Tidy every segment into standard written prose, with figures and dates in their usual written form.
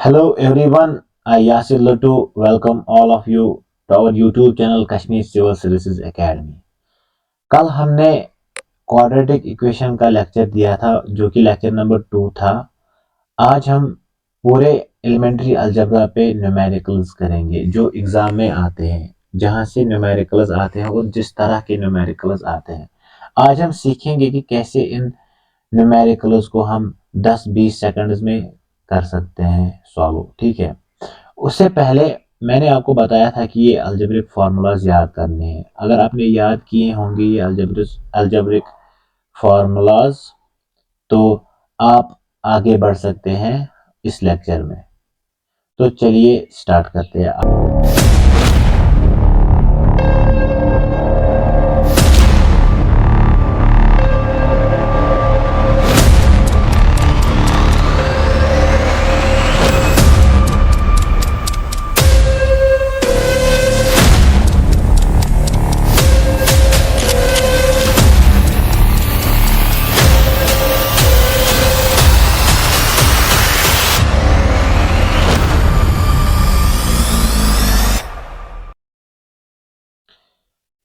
Hello everyone, I Yasir Luttu welcome all of you to our YouTube channel Kashmir Civil Services Academy। कल हमने quadratic equation का lecture दिया था जो कि लेक्चर नंबर 2 था। आज हम पूरे एलिमेंट्री अलजेब्रा पे न्यूमेरिकल्स करेंगे जो एग्जाम में आते हैं, जहां से न्यूमेरिकल्स आते हैं और जिस तरह के न्यूमेरिकल्स आते हैं। आज हम सीखेंगे कि कैसे इन न्यूमेरिकल्स को हम 10-20 सेकंड्स में कर सकते हैं सॉल्व। ठीक है, उससे पहले मैंने आपको बताया था कि ये अलजेब्रिक फार्मूलाज याद करने हैं। अगर आपने याद किए होंगे ये अलजेब्रिक फार्मूलाज तो आप आगे बढ़ सकते हैं इस लेक्चर में। तो चलिए स्टार्ट करते हैं।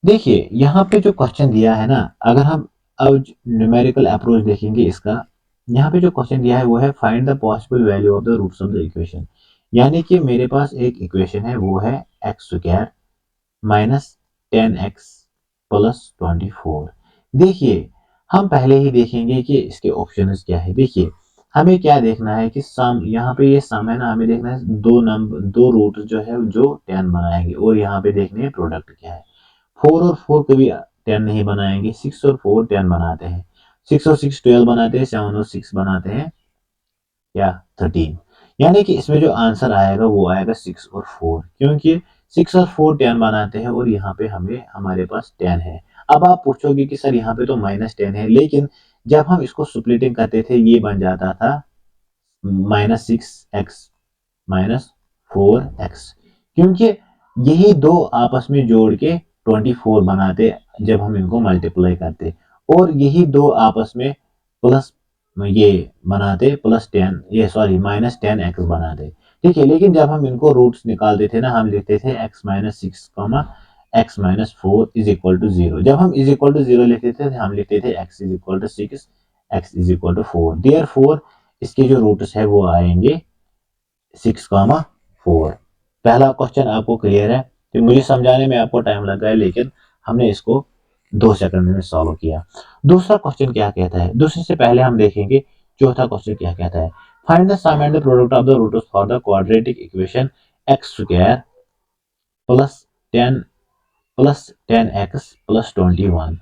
देखिए यहाँ पे जो क्वेश्चन दिया है ना, अगर हम अब न्यूमेरिकल अप्रोच देखेंगे इसका, यहाँ पे जो क्वेश्चन दिया है वो है find the possible value of the roots of the equation. यानी कि मेरे पास एक इक्वेशन है वो है x square minus 10x plus 24। देखिए हम पहले ही देखेंगे कि इसके ऑप्शंस क्या है। देखिए हमें क्या देखना है कि सम, यहाँ पे ये सम है ना, हमें देखना है दो रूट जो है जो 10 बनाएंगे, और यहाँ पे देखने हैं प्रोडक्ट क्या है। 4 और 4 कभी 10 नहीं बनाएंगे, 6 और 4 10 बनाते हैं, 6 और 6 12 बनाते हैं, 7 और 6 बनाते हैं या 13। यानी कि इसमें जो आंसर आएगा वो आएगा 6 और 4, क्योंकि 6 और 4 10 बनाते हैं और यहाँ पे हमारे पास 10 है। अब आप पूछोगे कि सर यहाँ पे तो -10 है, लेकिन जब हम इसको स्प्लिटिंग करते थे ये बन जाता था -6x -4x, क्योंकि यही दो आपस में जोड़ के 24 बनाते जब हम इनको मल्टीप्लाई करते, और यही दो आपस में प्लस ये बनाते +10, ये सॉरी -10x बनाते। ठीक है, लेकिन जब हम इनको रूट्स निकालते थे ना, हम लिखते थे x -6 x -4 is equal to 0। जब हम इज इक्वल टू 0 लिखते थे हम लिखते थे x is equal to 6 x is equal to 4। Therefore इसके जो रूट्स है वो आएंगे 6,4। पहला क्वेश्चन आपको क्लियर है। तो मुझे समझाने में आपको टाइम लगा है, लेकिन हमने इसको 2 सेकंड में सॉल्व किया। दूसरा क्वेश्चन क्या कहता है, दूसरे से पहले हम देखेंगे चौथा क्वेश्चन क्या कहता है। Find the sum and the product of the roots for the quadratic equation x square plus 10 plus 10x plus 21।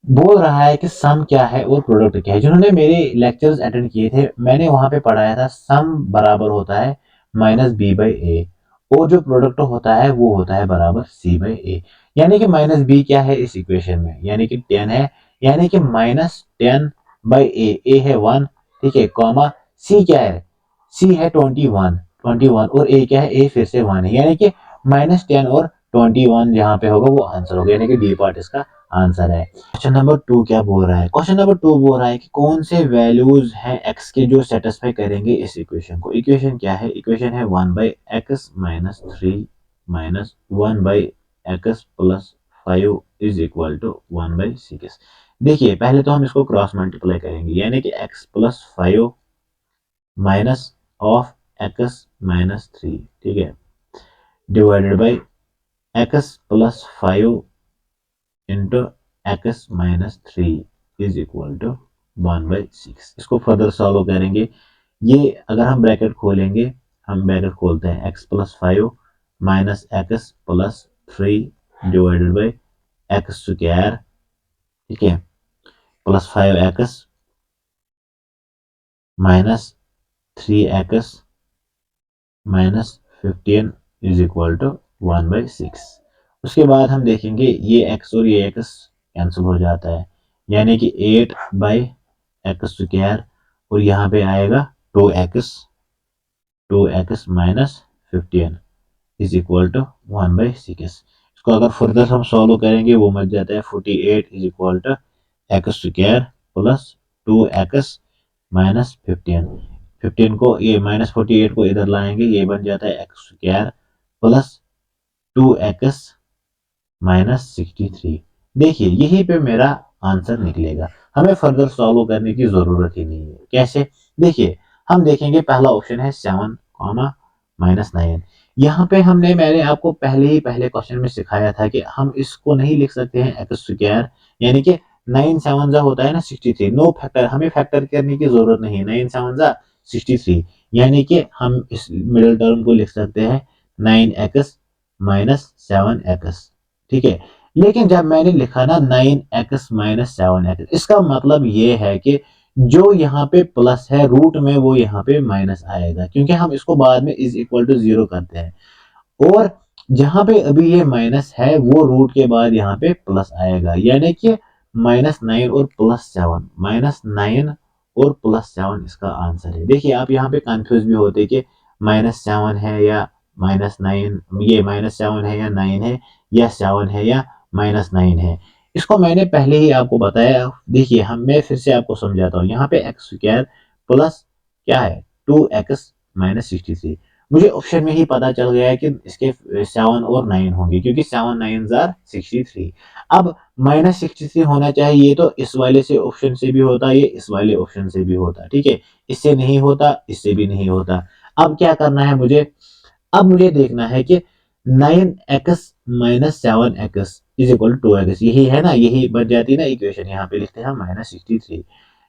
बोल रहा है कि सम क्या है और प्रोडक्ट क्या है। जिन्होंने मेरे लेक्चर्स अटेंड किए थे, मैंने वहां पे पढ़ाया था सम बराबर होता है -b/a, और जो प्रोडक्ट होता है वो होता है बराबर c/a। यानी कि -b क्या है इस इक्वेशन में, यानी कि 10 है, यानी कि -10/a, a है 1, ठीक है, कॉमा c क्या है, c है 21 और a क्या है, a फिर से 1 है, यानी कि -10 और 21 जहां पे होगा वो आंसर होगा, यानी कि डी पार्ट इसका आंसर है। क्वेश्चन नंबर 2 क्या बोल रहा है, क्वेश्चन नंबर 2 बोल रहा है कि कौन से वैल्यूज हैं x के जो सेटिस्फाई करेंगे इस इक्वेशन को। इक्वेशन क्या है, इक्वेशन है 1/x - 3 1/x + 5 is equal to 1/6। देखिए पहले तो हम इसको क्रॉस मल्टीप्लाई करेंगे, यानी कि x + 5 माइनस ऑफ x - 3, ठीक है, divided by x + 5 into x - 3 is equal to 1/6। इसको फर्दर सॉल्व करेंगे। ये अगर हम ब्रैकेट खोलेंगे, हम ब्रैकेट खोलते हैं, x + 5 minus x + 3 divided by x square, ठीक है, plus 5x minus 3x minus 15 is equal to 1/6। उसके बाद हम देखेंगे ये x और ये x कैंसिल हो जाता है, यानी कि 8/x² और यहाँ पे आएगा 2x minus 15 is equal to 1/6। इसको अगर फर्दर हम सॉल्व करेंगे वो मिल जाता है 48 is equal to x² plus 2x minus 15। 15 को ये -48 को इधर लाएंगे, ये बन जाता है एक्स स्क्वायर प्लस 2x -63। देखिए यही पे मेरा आंसर निकलेगा, हमें फर्दर सॉल्व करने की जरूरत ही नहीं है। कैसे? देखिए हम देखेंगे, पहला ऑप्शन है 7 -9। यहाँ पे मैंने आपको पहले क्वेश्चन में सिखाया था कि हम इसको नहीं लिख सकते हैं एक्स स्क्वायर, यानी कि 9 7 जा होता है ना 63, नो फैक्टर, हमें फैक्टर करने की जरूरत नहीं है। 9 7 जा 63, यानी कि हम इस मिडिल टर्म को लिख सकते हैं 9x -7x। ठीक है, लेकिन जब मैंने लिखा ना 9x -7x, इसका मतलब ये है कि जो यहाँ पे प्लस है रूट में वो यहाँ पे माइनस आएगा, क्योंकि हम इसको बाद में इज इक्वल टू 0 करते हैं। और जहां पे अभी ये माइनस है वो रूट के बाद यहाँ पे प्लस आएगा, यानी कि -9 और +7, -9 और +7 इसका आंसर है। देखिए आप यहाँ पे कंफ्यूज भी होते कि -7 है या -9, ये -7 है या 9 है, या 7 है या -9 है। इसको मैंने पहले ही आपको बताया। देखिए मैं फिर से आपको समझाता हूँ। यहाँ पे एक्स स्क्वायर प्लस क्या है 2x -63, मुझे ऑप्शन में ही पता चल गया है कि इसके 7 और 9 होंगे, क्योंकि 7 9 जार 63। अब -63 होना चाहिए, ये तो इस वाले से ऑप्शन से भी होता, ये इस वाले ऑप्शन से भी होता। ठीक है, इससे नहीं होता, इससे भी नहीं होता। अब क्या करना है मुझे? अब मुझे देखना है कि 9x -7x is equal to 2x, यही है ना, यही बन जाती है ना इक्वेशन। यहाँ पे लिखते हैं -63।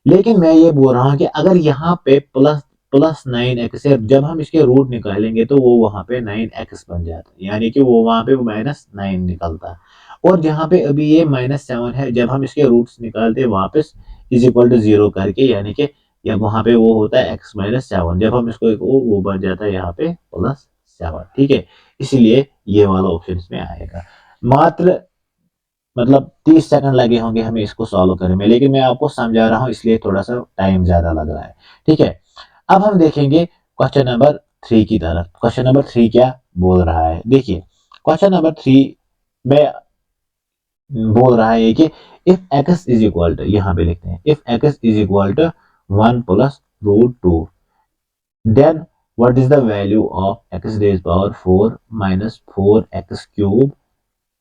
लेकिन मैं ये बोल रहा हूँ कि अगर यहाँ पे +9x है, जब हम इसके रूट निकालेंगे तो वो वहां पे 9x बन जाता है, यानी कि वो वहां पे -9 निकलता है। और जहां पे अभी ये -7 है, जब हम इसके रूट्स निकालते हैं वापस इज इक्वल टू 0 करके, यानी कि या वहां पे वो होता है x -7, जब हम इसको वो बन जाता है यहाँ पे +7। ठीक है, इसलिए ये वाला ऑप्शन इसमें आएगा। मात्र मतलब 30 सेकंड लगे होंगे हमें इसको सॉल्व करने में, लेकिन मैं आपको समझा रहा हूँ इसलिए थोड़ा सा टाइम ज्यादा लग रहा है। ठीक है, अब हम देखेंगे क्वेश्चन नंबर 3 की तरफ। क्वेश्चन नंबर 3 क्या बोल रहा है? देखिए क्वेश्चन नंबर 3 में बोल रहा है कि if x is equal to, यहाँ पे लिखते हैं if x is equal to 1 + √2, then what is the value of x raise power 4 -4x³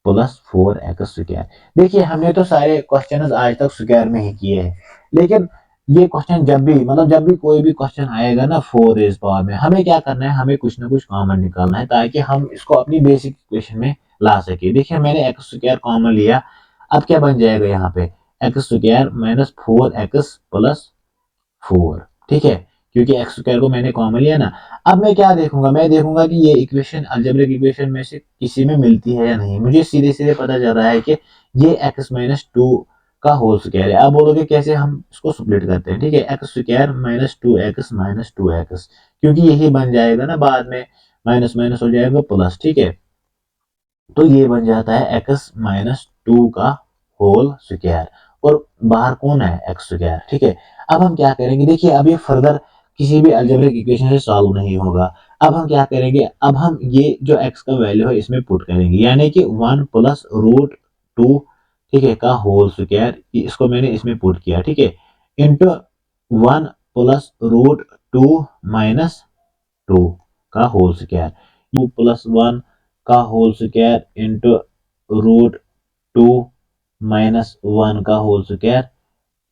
+4x²। देखिए हमने तो सारे क्वेश्चन आज तक स्क्वायर में ही किए हैं, लेकिन ये क्वेश्चन जब भी कोई भी क्वेश्चन आएगा ना 4 रेज पावर में, हमें क्या करना है? हमें कुछ ना कुछ कॉमन निकालना है, ताकि हम इसको अपनी बेसिक इक्वेशन में ला सके। देखिए मैंने x² कॉमन लिया, अब क्या बन जाएगा यहाँ पे? x² -4x + 4। ठीक है, क्योंकि x² को मैंने कॉमन लिया ना। अब मैं क्या देखूंगा? मैं देखूंगा कि ये इक्वेशन अलजेब्रिक इक्वेशन में से किसी में मिलती है या नहीं। मुझे सीधे सीधे पता चल रहा है कि ये x-2 का होल स्क्वायर है। अब बोलोगे कैसे हम इसको स्प्लिट करते हैं? ठीक है, x² -2x -2x, क्योंकि यही बन जाएगा ना बाद में, माइनस माइनस हो जाएगा प्लस। ठीक है, तो ये बन जाता है x-2 का होल स्क्वायर, और बाहर कौन है? x²। ठीक है, अब हम क्या करेंगे? देखिए अब ये फर्दर किसी भी अलजेब्रिक इक्वेशन से सॉल्व नहीं होगा। अब हम क्या करेंगे? अब हम ये जो x का वैल्यू है इसमें पुट करेंगे, यानी कि 1 + √2, ठीक है, का होल स्क्वायर, इसको मैंने इसमें पुट किया। ठीक है, इंटू 1 + √2 - 2 का होल स्क्वायर, 2 + 1 का होल स्क्वायर इंटू √2 - 1 का होल स्क्वायर,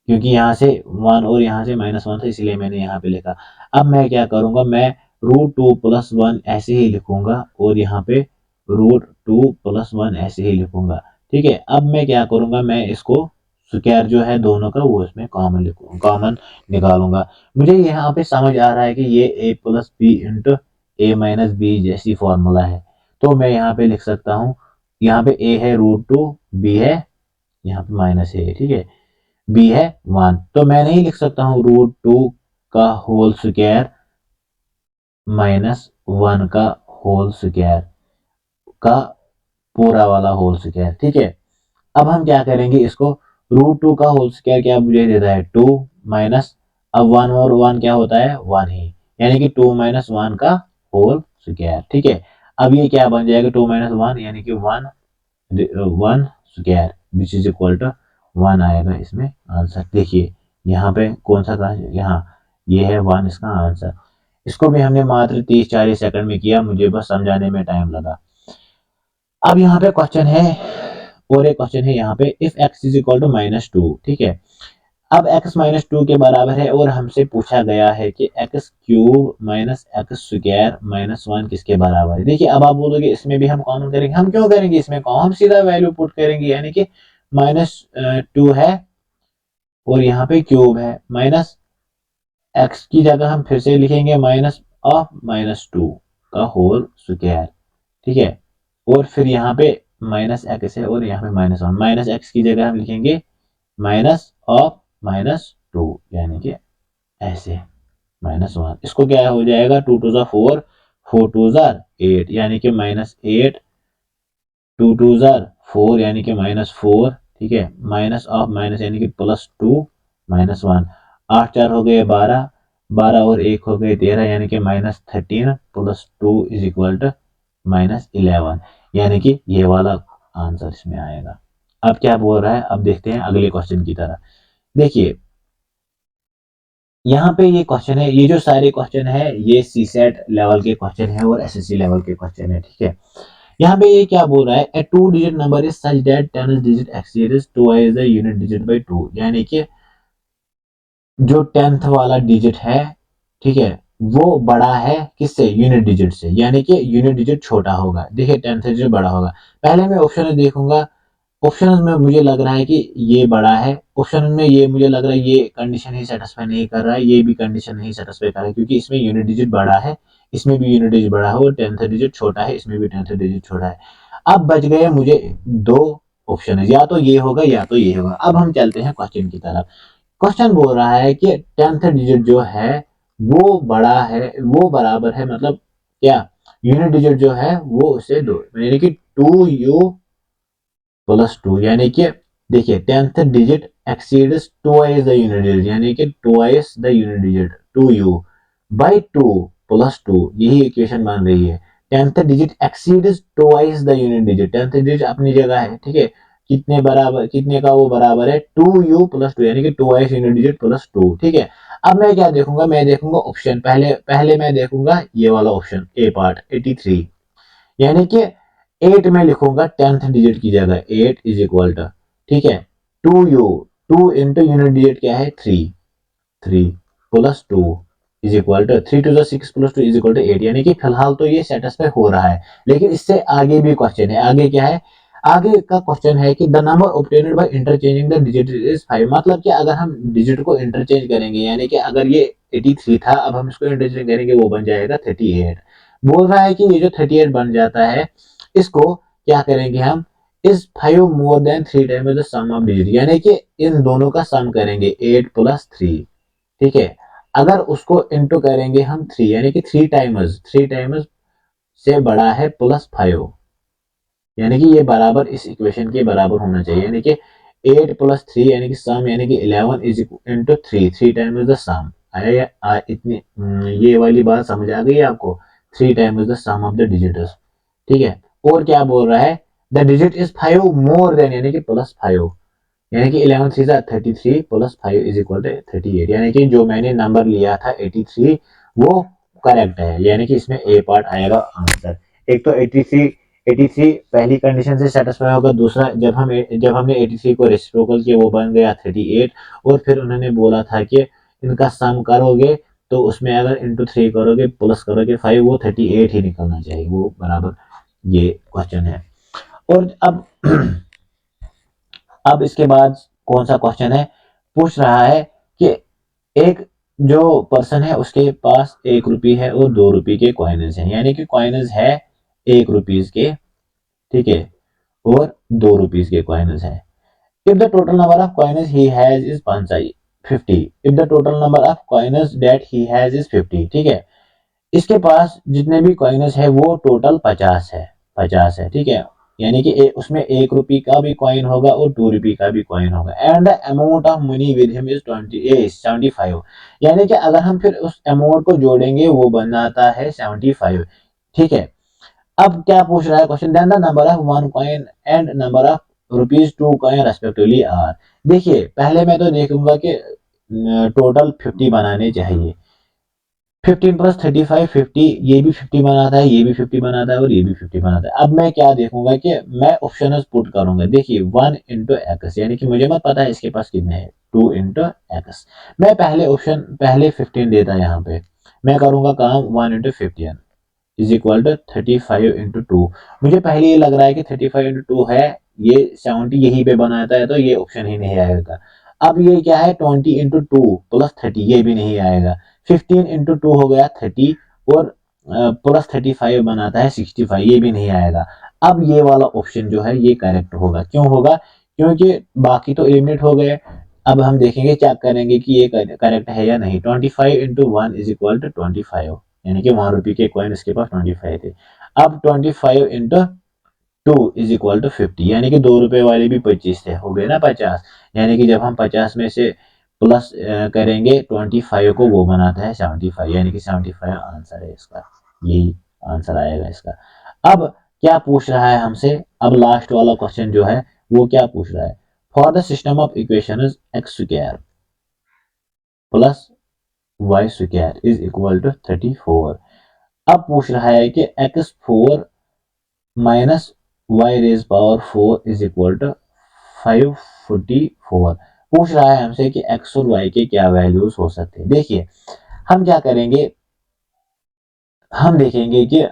क्योंकि यहाँ से 1 और यहाँ से -1 था, इसलिए मैंने यहाँ पे लिखा। अब मैं क्या करूंगा? मैं √2 + 1 ऐसे ही लिखूंगा, और यहाँ पे √2 + 1 ऐसे ही लिखूंगा। ठीक है, अब मैं क्या करूंगा? मैं इसको स्क्वायर जो है दोनों का वो इसमें कॉमन लिखूंगा, कॉमन निकालूंगा। मुझे यहाँ पे समझ आ रहा है कि ये a + b into a - b जैसी फॉर्मूला है, तो मैं यहाँ पे लिख सकता हूँ। यहाँ पे a है √2, b है यहाँ पे माइनस है, ठीक है, b है 1, तो मैं नहीं लिख सकता हूँ √2 का होल स्क्वायर -1 का होल स्क्वायर का पूरा वाला होल स्क्वायर। ठीक है, अब हम क्या करेंगे? इसको √2 का होल स्क्वायर क्या मुझे देता है? 2 माइनस, अब 1 और 1 क्या होता है? 1 ही, यानी कि 2 - 1 का होल स्क्वायर। ठीक है, अब ये क्या बन जाएगा? 2 - 1 यानी कि 1 square which is equal to 1 आएगा इसमें आंसर। देखिए यहाँ पे कौन सा था? यहाँ ये है 1 इसका आंसर। इसको भी हमने मात्र 30-40 सेकंड में किया, मुझे बस समझाने में टाइम लगा। अब यहाँ पे क्वेश्चन है, और एक क्वेश्चन है यहाँ पे, if x is equal to -2, ठीक है। अब x -2 के बराबर है और हमसे पूछा गया है कि x cube minus x square minus 1 किसके बराबर है। देखिए अब आप बोलोगे इसमें भी हम कॉमन करेंगे, हम क्यों करेंगे इसमें कॉमन, हम सीधा वैल्यू पुट करेंगे, यानी कि -2 है और यहाँ पे क्यूब है, माइनस एक्स की जगह हम फिर से लिखेंगे माइनस ऑफ -2 का होल स्क्वायर, ठीक है। और फिर यहाँ पे माइनस एक्स है और यहाँ पे -1, माइनस एक्स की जगह हम लिखेंगे माइनस ऑफ -2, यानी कि ऐसे -1। इसको क्या हो जाएगा, 2 टू 4, 4 टू 8, यानी कि -8, 2 टू 4 यानी कि -4, ठीक है। माइनस ऑफ माइनस यानी कि +2 -1, 8 4 हो गए 12, 12 और 1 हो गए 13, यानी कि -13 +2 इज इक्वल टू -11, यानी कि ये वाला आंसर इसमें आएगा। अब क्या बोल रहा है, अब देखते हैं अगले क्वेश्चन की तरफ। देखिए यहाँ पे ये क्वेश्चन है, ये जो सारे क्वेश्चन है ये सीसेट लेवल के क्वेश्चन है और एसएससी लेवल के क्वेश्चन है, ठीक है। यहाँ पे ये क्या बोल रहा है, ए 2 digit number is such that 10th digit exceeds twice the unit digit bye 2, यानी कि जो 10th वाला डिजिट है, ठीक है, वो बड़ा है किससे, यूनिट डिजिट से, यानी कि यूनिट डिजिट छोटा होगा। देखिए 10th डिजिट बड़ा होगा, पहले मैं ऑप्शन में देखूंगा, ऑप्शन में मुझे लग रहा है कि ये बड़ा है, ऑप्शन में ये मुझे लग रहा है ये कंडीशन ही सेटिस्फाई नहीं कर रहा है, ये भी कंडीशन नहीं सेटिस्फाई कर रहा है, क्योंकि इसमें यूनिट डिजिट बड़ा है, इसमें भी यूनिट डिजिट बड़ा है, और 10th डिजिट छोटा है, इसमें भी 10th डिजिट छोटा है। अब बच गए मुझे दो ऑप्शन, या तो ये होगा या तो ये होगा। अब हम चलते हैं क्वेश्चन की तरफ। क्वेश्चन बोल रहा है कि 10th डिजिट जो है वो बड़ा है, वो बराबर है, मतलब क्या, यूनिट डिजिट जो है वो उससे दो, यानी कि 2u +2, यानी कि देखिए 10th digit exceeds twice the unit digit, यानी कि twice the unit digit 2u by 2 +2, यही इक्वेशन बन रही है। 10th digit exceeds twice the unit digit, 10th digit अपनी जगह है, ठीक है, कितने बराबर, कितने का वो बराबर है 2u +2, यानी कि ट्वाइस यूनिट डिजिट +2, ठीक है। अब मैं क्या देखूंगा, मैं देखूंगा ऑप्शन, पहले पहले मैं देखूंगा ये वाला ऑप्शन ए पार्ट 83, यानी कि 8 में लिखूंगा 10th डिजिट की जगह 8 इज इक्वल टू, ठीक है, 2u, 2 इंटू यूनिट डिजिट क्या है 3, 3 +2 is equal to 3 to 6 +2 is equal to 8, यानी कि फिलहाल तो ये सेटिस्फाई हो रहा है, लेकिन इससे आगे भी क्वेश्चन है। आगे क्या है, आगे का क्वेश्चन है कि the number obtained by interchanging the digit is 5, मतलब कि अगर हम डिजिट को इंटरचेंज करेंगे, यानी कि अगर ये 83 था, अब हम इसको इंटरचेंज करेंगे, वो बन जाएगा 38। बोल रहा है कि ये जो 38 बन जाता है, इसको क्या करेंगे हम, is 5 more than 3 times the sum of digit, यानी कि इन दोनों का सम करेंगे 8 + 3, ठीक है। अगर उसको इंटू करेंगे हम 3, यानी कि 3 टाइम्स से बड़ा है +5, यानी कि ये बराबर इस इक्वेशन के बराबर होना चाहिए, यानी कि 8 + 3 यानी कि सम, यानी कि 11 इज इंटू 3, 3 टाइम्स द सम आया, इतनी ये वाली बात समझ आ गई आपको, 3 times the sum of the digits, ठीक है। और क्या बोल रहा है, the digit is 5 more than, यानी कि +5, यानी कि 11 3 33 + 5 इज इक्वल टू 38, यानी कि जो मैंने नंबर लिया था 83 वो करेक्ट है, यानी कि इसमें ए पार्ट आएगा आंसर। एक तो 83 पहली कंडीशन से सेटिस्फाई होगा, दूसरा जब हमने 83 को रेसिप्रोकल किया वो बन गया 38, और फिर उन्होंने बोला था कि इनका सम करोगे तो उसमें अगर इंटू 3 करोगे प्लस करोगे 5, वो 38 ही निकलना चाहिए, वो बराबर ये क्वेश्चन है। और अब इसके बाद कौन सा क्वेश्चन है, पूछ रहा है कि एक जो पर्सन है उसके पास 1 रुपये है और 2 रुपये के कॉइन्स हैं, यानी कि कॉइन्स है 1 रुपये के, ठीक है, और 2 रुपये के कॉइन्स है। If the total number of coins he has is 50, if the total number of coins that he has is 50, ठीक है, इसके पास जितने भी कॉइन्स है वो टोटल 50 है, 50 है, ठीक है, यानी कि उसमें 1 रुपये का भी कॉइन होगा और 2 रुपये का भी कॉइन होगा, and the amount of money with him is 75, यानी कि अगर हम फिर उस अमाउंट को जोड़ेंगे वो बन जाता है 75, ठीक है। अब क्या पूछ रहा है question, then the number of 1 coin and number of ₹2 coin respectively are. देखिए पहले मैं तो देखूंगा कि टोटल 50 बनाने चाहिए। 15 प्लस 35 50, ये भी 50 बनाता है, ये भी 50 बनाता है और ये भी 50 बनाता है। अब मैं क्या देखूंगा कि मैं ऑप्शन पुट करूंगा। देखिए 1 इंटू एक्स, यानी कि मुझे मत पता है इसके पास कितने हैं, 2 इंटू एक्स। मैं पहले 15 देता यहाँ पे, मैं करूंगा काम 1 into 15 is equal to 35 into 2। मुझे पहले ये लग रहा है कि 35 इंटू 2 है, ये 70 यहीं पे बनाता है, तो ये ऑप्शन ही नहीं आएगा। अब ये क्या है, 20 इंटू 2 प्लस 30, ये भी नहीं आएगा। 15 इंटू 2 हो गया 30, और प्लस 35 बनाता है 65, ये भी नहीं आएगा। अब ये वाला ऑप्शन जो है ये करेक्ट होगा। क्यों होगा, क्योंकि बाकी तो एलिमिनेट हो गए। अब हम देखेंगे, चेक करेंगे कि ये करेक्ट है या नहीं। 25 इंटू 1 इज इक्वल टू 25, यानी कि 1 रुपये के कॉइन इसके पास 25 थे। अब 25 इंटू 2 इज इक्वल टू 50, यानी कि 2 रुपए वाले भी 25 थे, हो गए ना 50। यानी कि जब हम 50 में से प्लस करेंगे 25 को, वो बनाता है 75, यानी कि 75 आंसर है इसका, यही आंसर आएगा इसका। अब क्या पूछ रहा है हमसे, अब लास्ट वाला क्वेश्चन जो है वो क्या पूछ रहा है, for the system of equation x square plus y square is equal to 34। अब पूछ रहा है कि x4 minus y raise power 4 is equal to 544। पूछ रहा है हमसे कि x और y के क्या वैल्यूज हो सकते हैं। देखिए हम क्या करेंगे, हम देखेंगे कि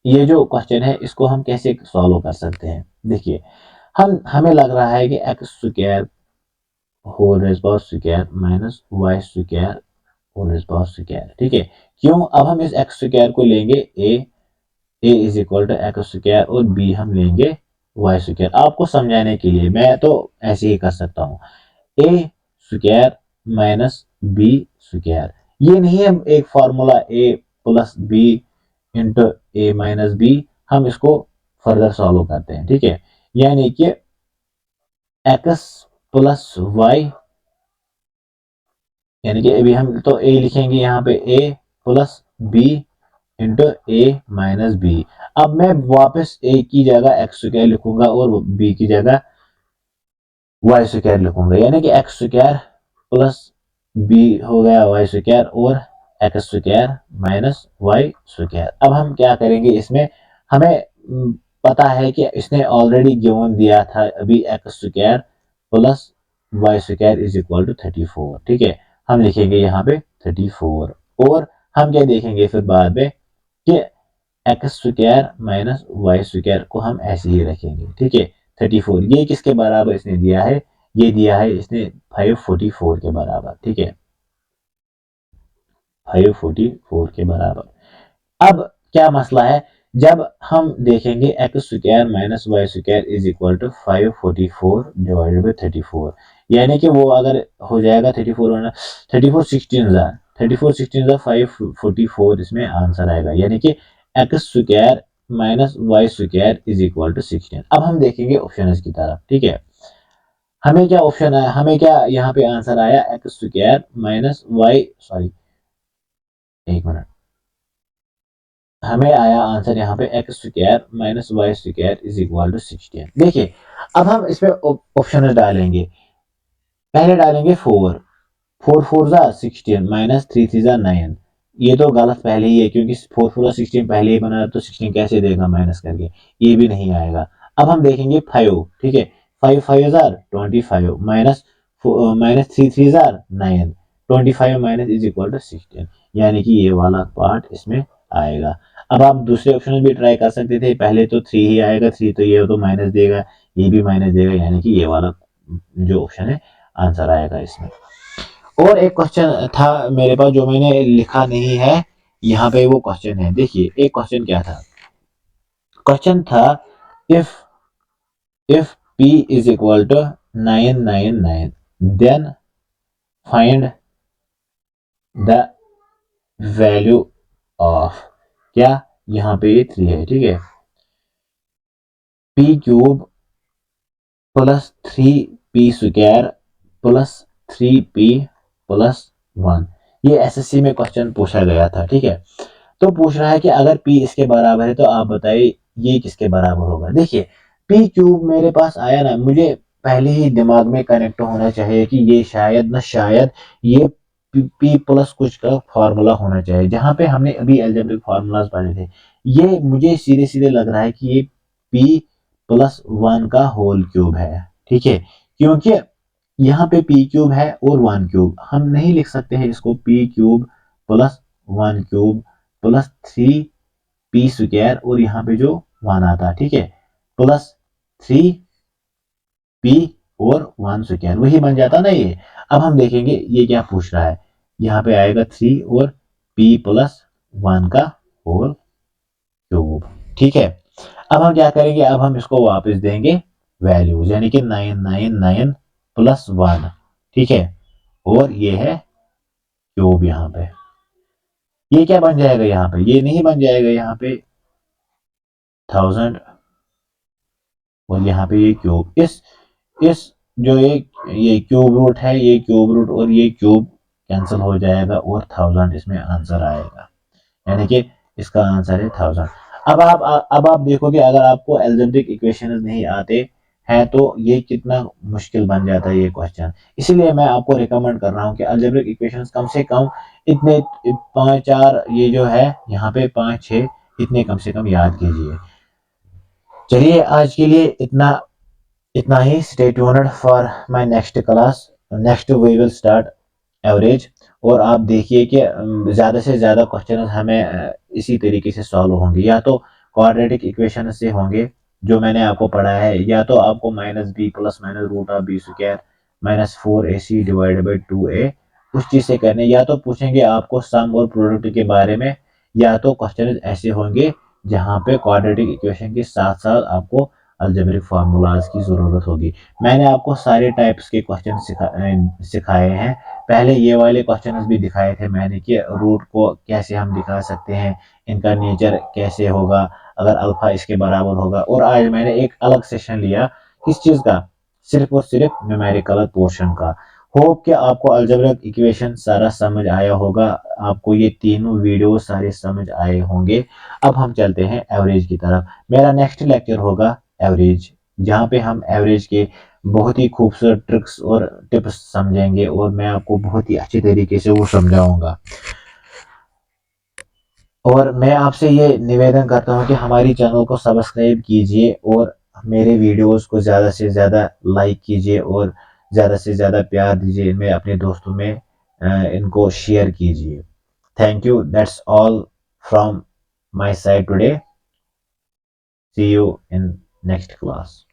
ये जो क्वेश्चन है इसको हम कैसे सॉल्व कर सकते हैं। देखिए हमें लग रहा है कि x square whole raise power square minus y square whole raise power square, ठीक है। क्यों, अब हम इस एक्स स्क्वायर को लेंगे A is equal to X square, और बी हम लेंगे वाई स्क्वायर। आपको समझाने के लिए मैं तो ऐसे ही कर सकता हूँ, ए स्क्वायर माइनस बी स्क्वायर। ये नहीं है एक फॉर्मूला ए प्लस बी इंटू ए माइनस बी, हम इसको फर्दर सॉल्व करते हैं, ठीक है। यानी कि एक्स प्लस वाई, यानी कि अभी हम तो ए लिखेंगे यहाँ पे, ए प्लस बी इंटू ए माइनस बी। अब मैं वापस ए की जगह एक्स स्क्वायर लिखूंगा और बी की जगह वाई स्क्वायर लिखूंगा, यानी कि एक्स स्क्वायर प्लस बी हो गया वाई स्क्वायर, और x square minus y square. अब हम क्या करेंगे इसमें, हमें पता है कि इसने ऑलरेडी गिवन दिया था अभी x square plus y square is equal to 34, ठीक है। हम लिखेंगे यहाँ पे 34, और हम क्या देखेंगे फिर बाद में कि x square minus y square को हम ऐसे ही रखेंगे, ठीक है। 34 ये किसके बराबर इसने दिया है, ये दिया है इसने 544 के बराबर, ठीक है, 544 के बराबर। अब क्या मसला है, जब हम देखेंगे x square minus y square is equal to 544 divided by 34, यानी कि वो अगर हो जाएगा 34 34 16 34 16 544, इसमें आंसर आएगा, यानी कि x square minus y square is equal to 16। अब हम देखेंगे ऑप्शन की तरफ, ठीक है। हमें क्या ऑप्शन आया, हमें क्या यहाँ पे आंसर आया, x square minus y, sorry एक मिनट, हमें आया आंसर यहाँ पे x square minus y square is equal to 16। देखिए अब हम इसमें ऑप्शन डालेंगे, पहले डालेंगे 4, 4 4 जा 16 माइनस 3 3 जा 9। ये तो गलत पहले ही है, क्योंकि 4 4 16 पहले ही बना, तो 16 कैसे देगा माइनस करके, ये भी नहीं आएगा। अब हम देखेंगे 5, ठीक है, 5 5 जार 25 माइनस माइनस 3 3 जार 9, 25 माइनस इज इक्वल टू 16, यानी कि ये वाला पार्ट इसमें आएगा। अब आप दूसरे ऑप्शन भी ट्राई कर सकते थे, पहले तो 3 ही आएगा, 3 तो ये तो माइनस देगा, ये भी माइनस देगा, यानी कि ये वाला जो ऑप्शन है आंसर आएगा इसमें। और एक क्वेश्चन था मेरे पास जो मैंने लिखा नहीं है यहाँ पे, वो क्वेश्चन है, देखिए एक क्वेश्चन क्या था, क्वेश्चन था if if p is equal to 999 then find the value of, क्या यहाँ पे ये 3 है, ठीक है, p cube plus 3p square plus 3p plus 1। ये एसएससी में क्वेश्चन पूछा गया था, ठीक है। तो पूछ रहा है कि अगर p इसके बराबर है तो आप बताइए ये किसके बराबर होगा। देखिए p क्यूब मेरे पास आया ना, मुझे पहले ही दिमाग में कनेक्ट होना चाहिए कि ये शायद न शायद ये पी प्लस कुछ का फार्मूला होना चाहिए। जहां पे हमने अभी एल्जेब्रिक फार्मूलाज पढ़े थे, ये मुझे सीधे सीधे लग रहा है कि ये पी प्लस वन का होल क्यूब है। ठीक है, क्योंकि यहाँ पे पी क्यूब है और वन क्यूब, हम नहीं लिख सकते हैं इसको P cube plus one cube plus three P square और यहाँ पे जो वन आता है, ठीक है, प्लस थ्री पी और वन स्क्वायर, वही बन जाता ना ये। अब हम देखेंगे ये क्या पूछ रहा है, यहाँ पे आएगा थ्री और पी प्लस वन का होल क्यूब। ठीक है, अब हम क्या करेंगे, अब हम इसको वापस देंगे वैल्यूज, यानी कि 999 प्लस वन। ठीक है, और ये है क्यूब यहाँ पे, ये क्या बन जाएगा यहाँ पे, ये नहीं बन जाएगा यहाँ पे 1000 और यहाँ पे ये क्यूब, इस जो ये क्यूब रूट है, ये क्यूब रूट और ये क्यूब कैंसिल हो जाएगा और 1000 इसमें आंसर आएगा, यानी कि इसका आंसर है 1000। अब आप देखोगे अगर आपको एल्जेब्रिक इक्वेशन नहीं आते हैं तो ये कितना मुश्किल बन जाता है ये क्वेश्चन। इसीलिए मैं आपको रिकमेंड कर रहा हूँ कि एल्जेब्रिक इक्वेशंस कम से कम इतने पाँच चार, ये जो है यहाँ पे पाँच छः, इतने कम से कम याद कीजिए। चलिए आज के लिए इतना इतना ही। Stay tuned for my next class, next we will start average. और आप देखिए कि ज़्यादा से ज़्यादा क्वेश्चन हमें इसी तरीके से सॉल्व होंगे, या तो क्वाड्रेटिक इक्वेशन से होंगे जो मैंने आपको पढ़ा है, या तो आपको minus B plus minus root of B square minus four A C divide by two A, उस चीज़ से करने, या तो पूछेंगे आपको सम और प्रोडक्ट के बारे में, या तो क्वेश्चन ऐसे होंगे जहाँ पे क्वाड्रेटिक इक्वेशन के साथ साथ आपको अलजेब्रिक फार्मूलाज की ज़रूरत होगी। मैंने आपको सारे टाइप्स के क्वेश्चन सिखाए हैं। पहले ये वाले क्वेश्चन भी दिखाए थे मैंने कि रूट को कैसे हम दिखा सकते हैं, इनका नेचर कैसे होगा अगर अल्फा इसके बराबर होगा। और आज मैंने एक अलग सेशन लिया किस चीज़ का, सिर्फ और सिर्फ न्यूमेरिकल पोर्शन का। होप कि आपको अलजेब्रिक इक्वेशन सारा समझ आया होगा, आपको ये तीनों वीडियो सारे समझ आए होंगे। अब हम चलते हैं एवरेज की तरफ। मेरा नेक्स्ट लेक्चर होगा एवरेज, जहाँ पे हम एवरेज के बहुत ही खूबसूरत ट्रिक्स और टिप्स समझेंगे और मैं आपको बहुत ही अच्छी तरीके से वो समझाऊंगा। और मैं आपसे ये निवेदन करता हूँ कि हमारी चैनल को सब्सक्राइब कीजिए और मेरे वीडियोस को ज़्यादा से ज़्यादा लाइक कीजिए और ज़्यादा से ज़्यादा प्यार दीजिए, इनमें अपने दोस्तों में इनको शेयर कीजिए। Thank you, that's all from my side today. See you in next class.